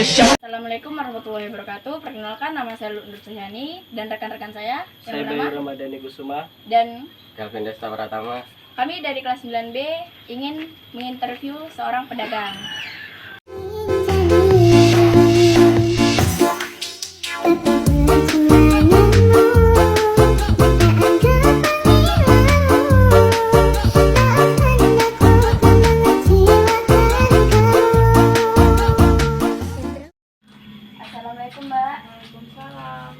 Assalamualaikum warahmatullahi wabarakatuh. Perkenalkan, nama saya Nur Suhyani dan rekan-rekan saya Saya Bayu Ramadhani Kusuma dan Calvin Desta Pratama. kami dari kelas 9B ingin menginterview seorang pedagang. Assalamualaikum Mbak. Waalaikumsalam.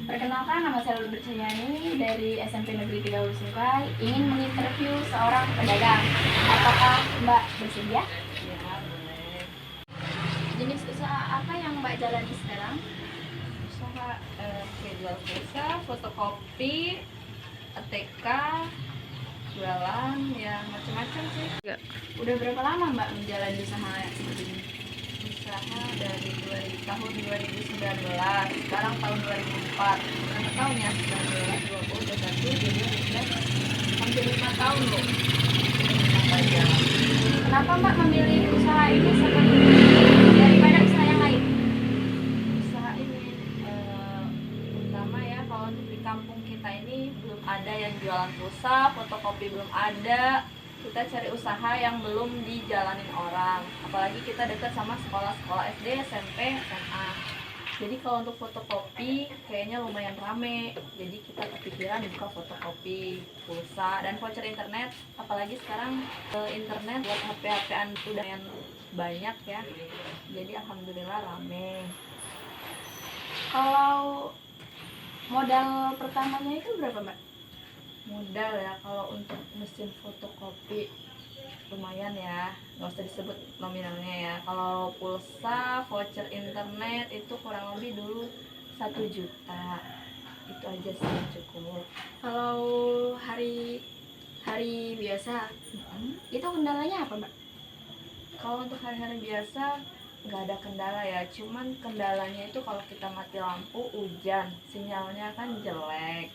Perkenalkan, nama saya Nur Suhyani dari SMP Negeri 3 Hulu Sungai ingin menginterview seorang pedagang. Apakah Mbak bersedia? Ya, boleh. Jenis usaha apa yang Mbak jalani sekarang? Usaha jual pulsa, fotokopi, ATK, jualan, ya macam-macam sih. Udah berapa lama Mbak menjalani usaha seperti ini? Usaha dari tahun 2019, sekarang tahun 2004. Berapa tahun ya? 19, 20, 21, jadi sudah hampir 5 tahun loh. Saja. Kenapa Mbak memilih usaha ini seperti daripada usaha yang lain? Usaha ini pertama ya, kalau untuk di kampung kita ini belum ada yang jualan pulsa, fotokopi belum ada. Kita cari usaha yang belum dijalanin orang, apalagi kita dekat sama sekolah-sekolah SD, SMP, SMA. Jadi kalau untuk fotokopi kayaknya lumayan rame, jadi kita kepikiran buka fotokopi pulsa dan voucher internet. Apalagi sekarang internet buat HP-HPan udah yang banyak ya, jadi alhamdulillah rame. Kalau modal pertamanya itu berapa Mbak? Modal ya, kalau untuk mesin fotokopi lumayan ya, nggak usah disebut nominalnya ya. Kalau pulsa, voucher internet itu kurang lebih dulu 1 juta, itu aja sih yang cukup. Kalau hari biasa itu kendalanya apa Mbak? Kalau untuk hari-hari biasa nggak ada kendala ya, cuman kendalanya itu kalau kita mati lampu, hujan, sinyalnya kan jelek.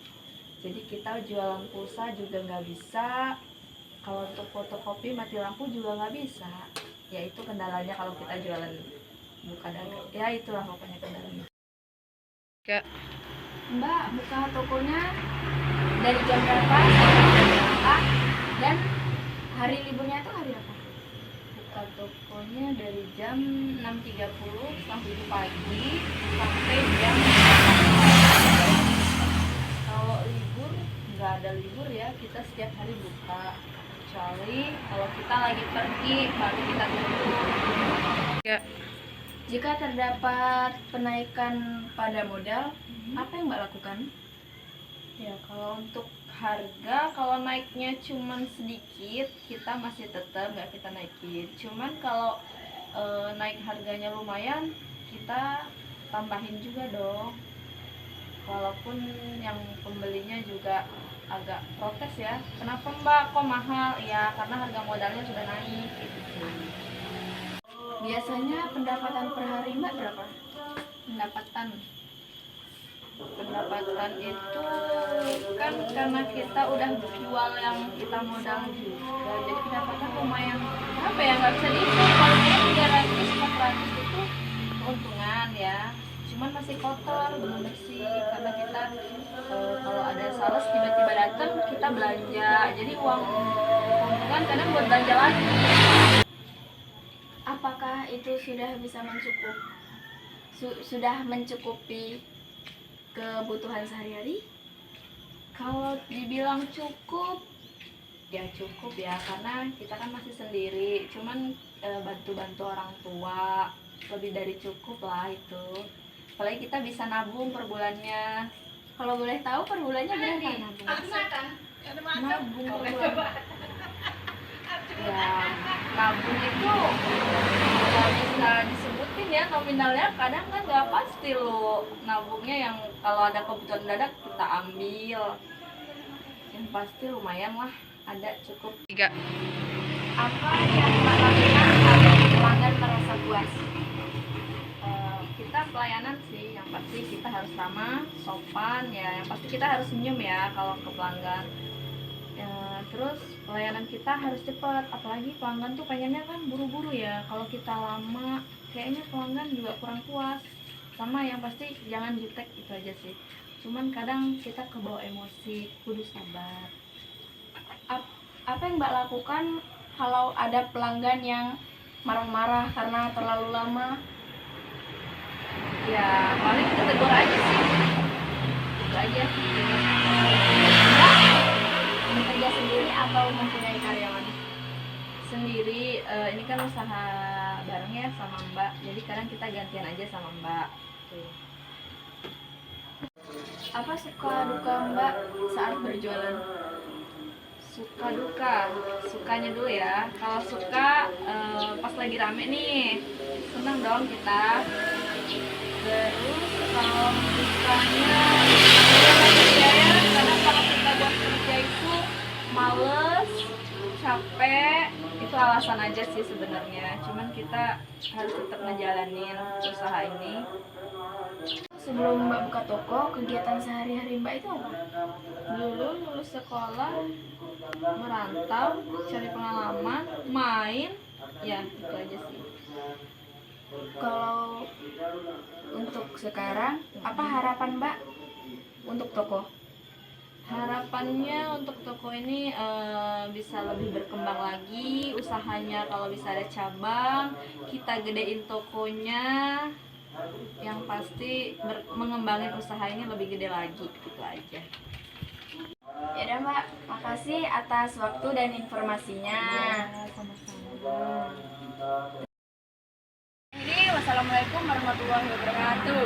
Jadi kita jualan pulsa juga nggak bisa. Kalau untuk fotokopi mati lampu juga nggak bisa. Ya itu kendalanya kalau kita jualan buka dagang. Ya itulah pokoknya kendalanya. Mbak buka tokonya dari jam berapa sampai jam berapa dan hari liburnya itu hari apa? Buka tokonya dari jam 6.30 sampai pagi sampai jam 8. Kalau libur nggak ada libur ya, kita setiap hari buka, kecuali kalau kita lagi pergi baru kita tutup. Jika terdapat penaikan pada modal, apa yang Mbak lakukan? Ya kalau untuk harga, kalau naiknya cuman sedikit kita masih tetap nggak kita naikin. Cuman kalau naik harganya lumayan, kita tambahin juga dong. Walaupun yang pembelinya juga agak protes ya, kenapa Mbak kok mahal? Ya karena harga modalnya sudah naik gitu. Biasanya pendapatan per hari Mbak berapa? Pendapatan itu kan karena kita udah jual yang kita modal juga, jadi pendapatan lumayan apa ya, nggak bisa dihitung. Kalau 300 400 itu keuntungan ya, cuman masih kotor, belum bersih karena kita kalau ada sales tiba-tiba datang kita belanja, jadi uang keuntungan kadang buat belanja lagi. Apakah itu sudah bisa sudah mencukupi kebutuhan sehari-hari? Kalau dibilang cukup, ya cukup ya, karena kita kan masih sendiri, cuman bantu-bantu orang tua, lebih dari cukup lah itu. Apalagi kita bisa nabung per bulannya. Kalau boleh tahu per bulannya berapa nabung? Nabung per bulan. Ya, nabung itu nggak bisa disebutin ya nominalnya, kadang kan nggak pasti lo nabungnya, yang kalau ada kebutuhan mendadak kita ambil. Yang pasti lumayan lah, ada cukup. Apa yang Mbak lakukan agar pelanggan merasa puas? Kita pelayanan sih, yang pasti kita harus ramah, sopan ya, yang pasti kita harus senyum ya kalau ke pelanggan. Terus pelayanan kita harus cepat, apalagi pelanggan tuh pengennya kan buru-buru ya. Kalau kita lama kayaknya pelanggan juga kurang puas. Sama yang pasti jangan jutek, itu aja sih. Cuman kadang kita kebawa emosi, kudu sabar. Apa yang Mbak lakukan kalau ada pelanggan yang marah-marah karena terlalu lama? Ya paling kita tegur aja sih, itu aja. Mbak bekerja sendiri atau mempunyai karyawan? Sendiri, ini kan usaha bareng ya sama Mbak, jadi kadang kita gantian aja sama Mbak. Tuh. Apa suka duka Mbak saat berjualan? Suka duka, sukanya dulu ya. Kalau suka, pas lagi rame nih, seneng dong kita. Terus kalau dukanya, ya, karena kalau kita buat kerja itu males, capek, itu alasan aja sih sebenarnya. Cuman kita harus tetap ngejalanin usaha ini. Sebelum Mbak buka toko, kegiatan sehari-hari Mbak itu apa? Dulu lulus sekolah, merantau, cari pengalaman, main, ya itu aja sih. Kalau untuk sekarang, apa harapan Mbak untuk toko? Harapannya untuk toko ini bisa lebih berkembang lagi usahanya. Kalau bisa ada cabang, kita gedein tokonya, yang pasti mengembangin usaha ini lebih gede lagi, gitu aja. Ya udah Mbak, makasih atas waktu dan informasinya. Ya, sama-sama. Ini wassalamualaikum warahmatullahi wabarakatuh.